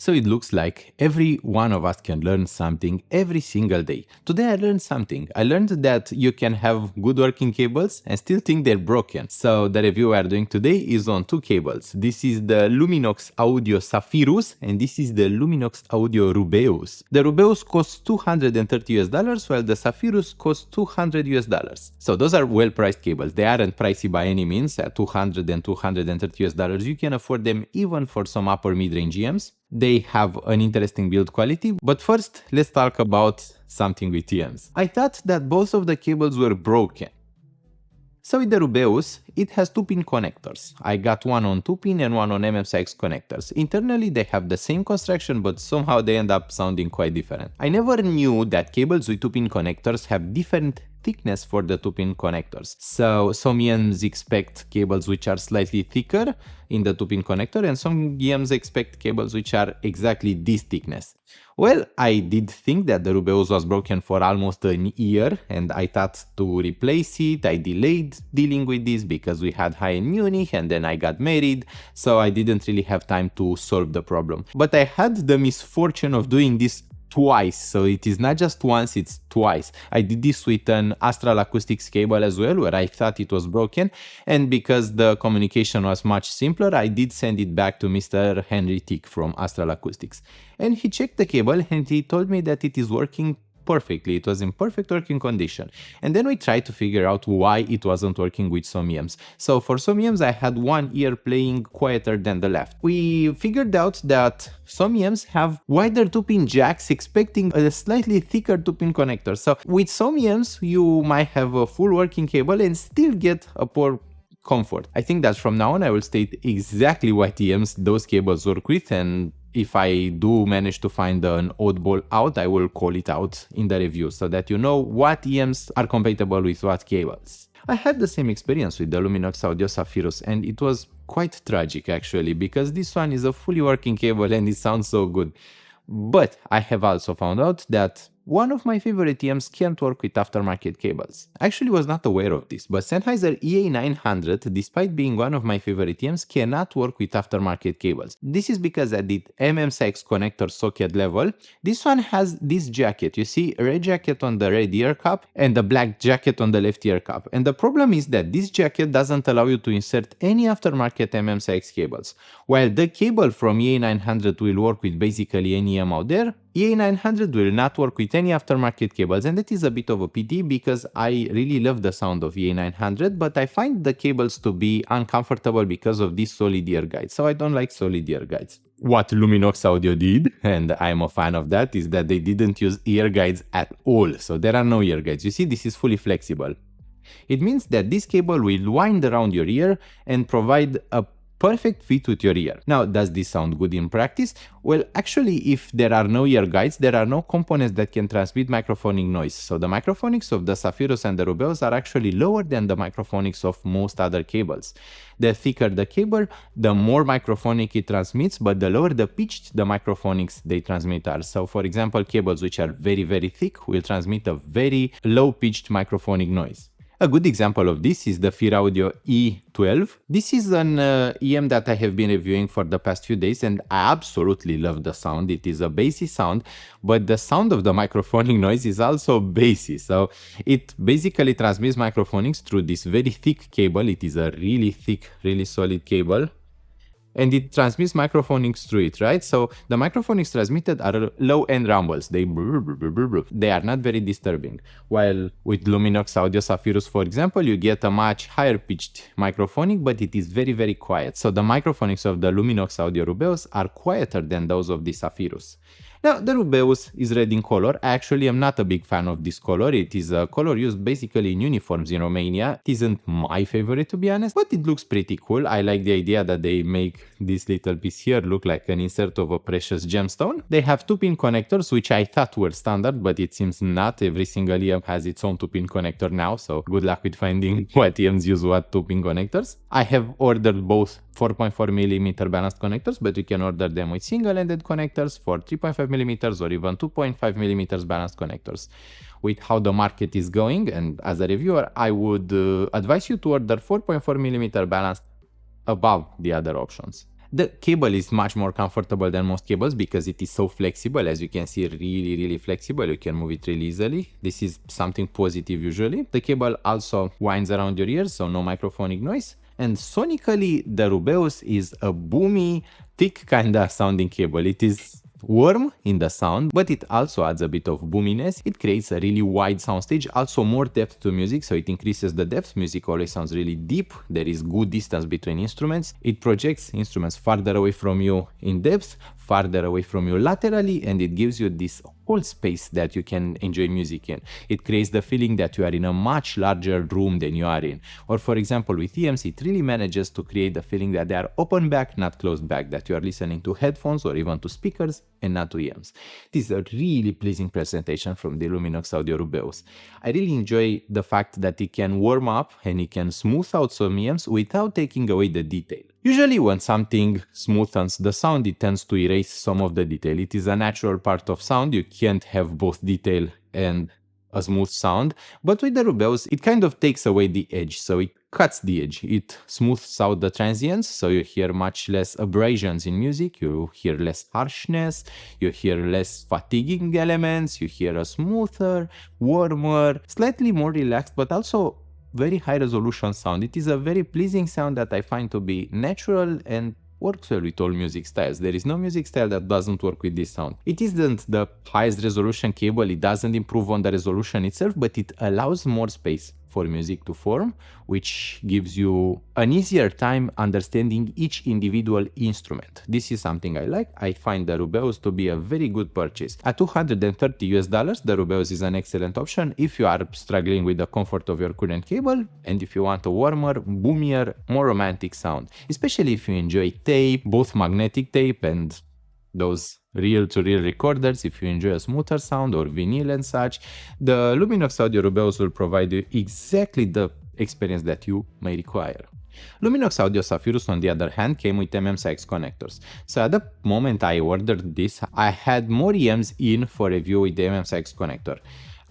So it looks like every one of us can learn something every single day. Today I learned something. I learned that you can have good working cables and still think they're broken. So the review we are doing today is on two cables. This is the Luminox Audio Sapphirus and this is the Luminox Audio Rubeus. The Rubeus costs $230 while the Sapphirus costs $200. So those are well priced cables. They aren't pricey by any means. At $200 and $230 you can afford them even for some upper mid-range EMs. They have an interesting build quality, but first let's talk about something with EMs. I thought that both of the cables were broken. So with the Rubeus, it has 2-pin connectors. I got one on 2-pin and one on MMCX connectors. Internally they have the same construction, but somehow they end up sounding quite different. I never knew that cables with 2-pin connectors have different thickness for the 2-pin connectors. So some EMs expect cables which are slightly thicker in the 2-pin connector and some EMs expect cables which are exactly this thickness. Well, I did think that the Rubeus was broken for almost a year and I thought to replace it. I delayed dealing with this because we had high in Munich and then I got married, so I didn't really have time to solve the problem. But I had the misfortune of doing this twice, so it is not just once, it's twice. I did this with an Astral Acoustics cable as well, where I thought it was broken, and because the communication was much simpler, I did send it back to Mr. Henry Tick from Astral Acoustics. And he checked the cable and he told me that it is working perfectly. It was in perfect working condition. And then we tried to figure out why it wasn't working with some EMs. So for some EMs I had one ear playing quieter than the left. We figured out that some EMs have wider 2-pin jacks expecting a slightly thicker 2-pin connector. So with some EMs you might have a full working cable and still get a poor comfort. I think that from now on I will state exactly what EMs those cables work with, and if I do manage to find an oddball out, I will call it out in the review so that you know what EMs are compatible with what cables. I had the same experience with the Luminox Audio Sapphirus and it was quite tragic actually, because this one is a fully working cable and it sounds so good. But I have also found out that one of my favorite EMs can't work with aftermarket cables. I actually was not aware of this, but Sennheiser EA900, despite being one of my favorite EMs, cannot work with aftermarket cables. This is because at the MMCX connector socket level, this one has this jacket. You see a red jacket on the red ear cup and a black jacket on the left ear cup. And the problem is that this jacket doesn't allow you to insert any aftermarket MMCX cables. While the cable from EA900 will work with basically any EM out there, EA900 will not work with any aftermarket cables, and that is a bit of a pity because I really love the sound of EA900, but I find the cables to be uncomfortable because of these solid ear guides, so I don't like solid ear guides. What Luminox Audio did, and I'm a fan of that, is that they didn't use ear guides at all, so there are no ear guides. You see, this is fully flexible. It means that this cable will wind around your ear and provide a perfect fit with your ear. Now, does this sound good in practice? Well, actually, if there are no ear guides, there are no components that can transmit microphonic noise. So the microphonics of the Sapphirus and the Rubeus are actually lower than the microphonics of most other cables. The thicker the cable, the more microphonic it transmits, but the lower the pitched the microphonics they transmit are. So for example, cables which are very, very thick will transmit a very low pitched microphonic noise. A good example of this is the Fear Audio E12. This is an EM that I have been reviewing for the past few days and I absolutely love the sound. It is a bassy sound, but the sound of the microphonic noise is also bassy. So it basically transmits microphonics through this very thick cable. It is a really thick, really solid cable. And it transmits microphonics through it, right? So the microphonics transmitted are low-end rumbles. They are not very disturbing. While with Luminox Audio Sapphirus, for example, you get a much higher pitched microphonic, but it is very, very quiet. So the microphonics of the Luminox Audio Rubeus are quieter than those of the Sapphirus. Now, the Rubeus is red in color. I actually am not a big fan of this color. It is a color used basically in uniforms in Romania. It isn't my favorite, to be honest, but it looks pretty cool. I like the idea that they make this little piece here look like an insert of a precious gemstone. They have 2-pin connectors, which I thought were standard, but it seems not. Every single EM has its own 2-pin connector now, so good luck with finding what EMs use what 2-pin connectors. I have ordered both 4.4mm balanced connectors, but you can order them with single-ended connectors for 3.5mm or even 2.5mm balanced connectors. With how the market is going, and as a reviewer, I would advise you to order 4.4mm balanced above the other options. The cable is much more comfortable than most cables because it is so flexible. As you can see, really flexible. You can move it really easily. This is something positive usually. The cable also winds around your ears, so no microphonic noise. And sonically, the Rubeus is a boomy, thick kinda sounding cable. It is warm in the sound, but it also adds a bit of boominess. It creates a really wide soundstage, also more depth to music, so it increases the depth. Music always sounds really deep. There is good distance between instruments. It projects instruments farther away from you in depth, farther away from you laterally, and it gives you this whole space that you can enjoy music in. It creates the feeling that you are in a much larger room than you are in. Or for example, with EMs, it really manages to create the feeling that they are open back, not closed back, that you are listening to headphones or even to speakers and not to EMs. This is a really pleasing presentation from the Luminox Audio Rubeus. I really enjoy the fact that it can warm up and it can smooth out some EMs without taking away the detail. Usually when something smoothens the sound, it tends to erase some of the detail. It is a natural part of sound. You can't have both detail and a smooth sound, but with the Rubeus, it kind of takes away the edge, so it cuts the edge. It smooths out the transients, so you hear much less abrasions in music, you hear less harshness, you hear less fatiguing elements, you hear a smoother, warmer, slightly more relaxed, but also very high resolution sound. It is a very pleasing sound that I find to be natural and works well with all music styles. There is no music style that doesn't work with this sound. It isn't the highest resolution cable, it doesn't improve on the resolution itself, but it allows more space for music to form, which gives you an easier time understanding each individual instrument. This is something I like. I find the Rubeus to be a very good purchase. At $230, the Rubeus is an excellent option if you are struggling with the comfort of your current cable and if you want a warmer, boomier, more romantic sound, especially if you enjoy tape, both magnetic tape and those reel-to-reel recorders. If you enjoy a smoother sound or vinyl and such, the Luminox Audio Rubeus will provide you exactly the experience that you may require. Luminox Audio Sapphirus, on the other hand, came with MMCX connectors. So at the moment I ordered this, I had more EMs in for review with the MMCX connector.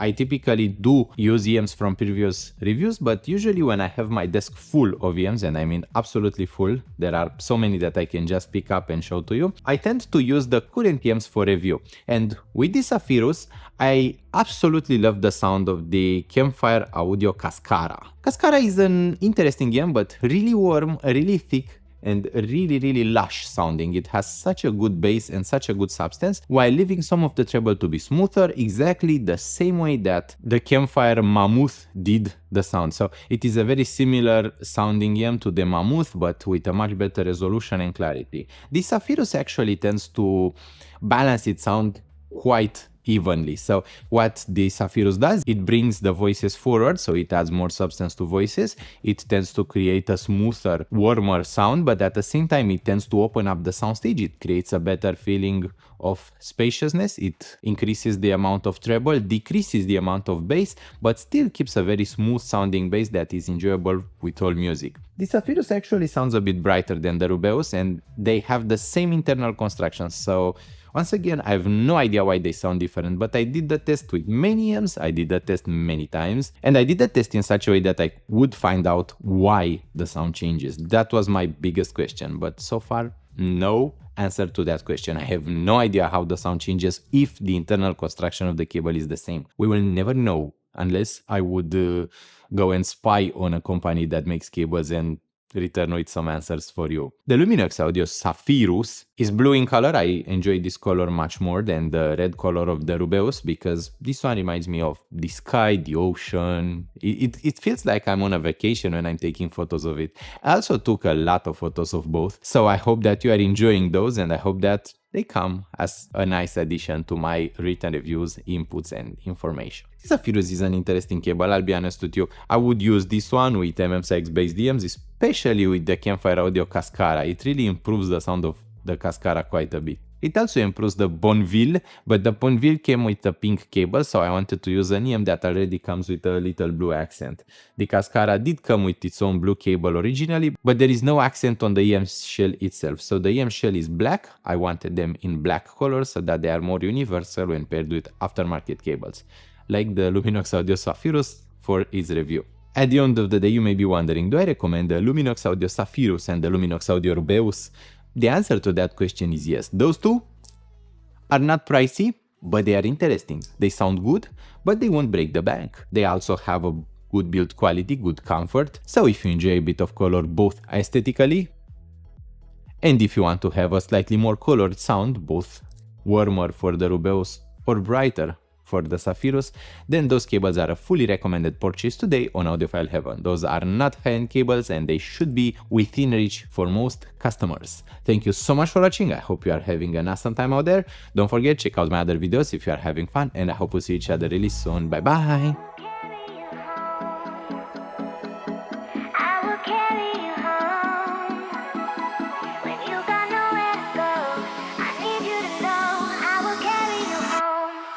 I typically do use EMs from previous reviews, but usually when I have my desk full of EMs, and I mean absolutely full, there are so many that I can just pick up and show to you, I tend to use the current EMs for review. And with the Sapphirus, I absolutely love the sound of the Campfire Audio Cascara. Cascara is an interesting EM, but really warm, really thick, and really lush sounding. It has such a good bass and such a good substance, while leaving some of the treble to be smoother, exactly the same way that the Campfire Mammoth did the sound. So it is a very similar sounding EM to the Mammoth, but with a much better resolution and clarity. The Sapphirus actually tends to balance its sound quite evenly. So what the Sapphirus does, it brings the voices forward, so it adds more substance to voices. It tends to create a smoother, warmer sound, but at the same time it tends to open up the soundstage. It creates a better feeling of spaciousness. It increases the amount of treble, decreases the amount of bass, but still keeps a very smooth sounding bass that is enjoyable with all music. The Sapphirus actually sounds a bit brighter than the Rubeus, and they have the same internal construction. So once again, I have no idea why they sound different, but I did the test with many EMs, I did the test many times, and I did the test in such a way that I would find out why the sound changes. That was my biggest question, but so far, no answer to that question. I have no idea how the sound changes if the internal construction of the cable is the same. We will never know unless I would go and spy on a company that makes cables and return with some answers for you. The Luminox Audio Sapphirus is blue in color. I enjoy this color much more than the red color of the Rubeus because this one reminds me of the sky, the ocean. It feels like I'm on a vacation when I'm taking photos of it. I also took a lot of photos of both, so I hope that you are enjoying those and I hope that they come as a nice addition to my written reviews, inputs and information. This Sapphirus is an interesting cable, I'll be honest with you. I would use this one with MMCX based EMs, especially with the Campfire Audio Cascara. It really improves the sound of the Cascara quite a bit. It also improves the Bonneville, but the Bonneville came with a pink cable, so I wanted to use an EM that already comes with a little blue accent. The Cascara did come with its own blue cable originally, but there is no accent on the EM shell itself. So the EM shell is black. I wanted them in black color so that they are more universal when paired with aftermarket cables, like the Luminox Audio Sapphirus for its review. At the end of the day, you may be wondering, do I recommend the Luminox Audio Sapphirus and the Luminox Audio Rubeus? The answer to that question is yes. Those two are not pricey, but they are interesting. They sound good, but they won't break the bank. They also have a good build quality, good comfort. So if you enjoy a bit of color both aesthetically, and if you want to have a slightly more colored sound, both warmer for the Rubeus or brighter for the Sapphirus, then those cables are a fully recommended purchase today on Audiophile Heaven. Those are not high-end cables and they should be within reach for most customers. Thank you so much for watching. I hope you are having an awesome time out there. Don't forget, check out my other videos if you are having fun, and I hope we'll see each other really soon. Bye bye!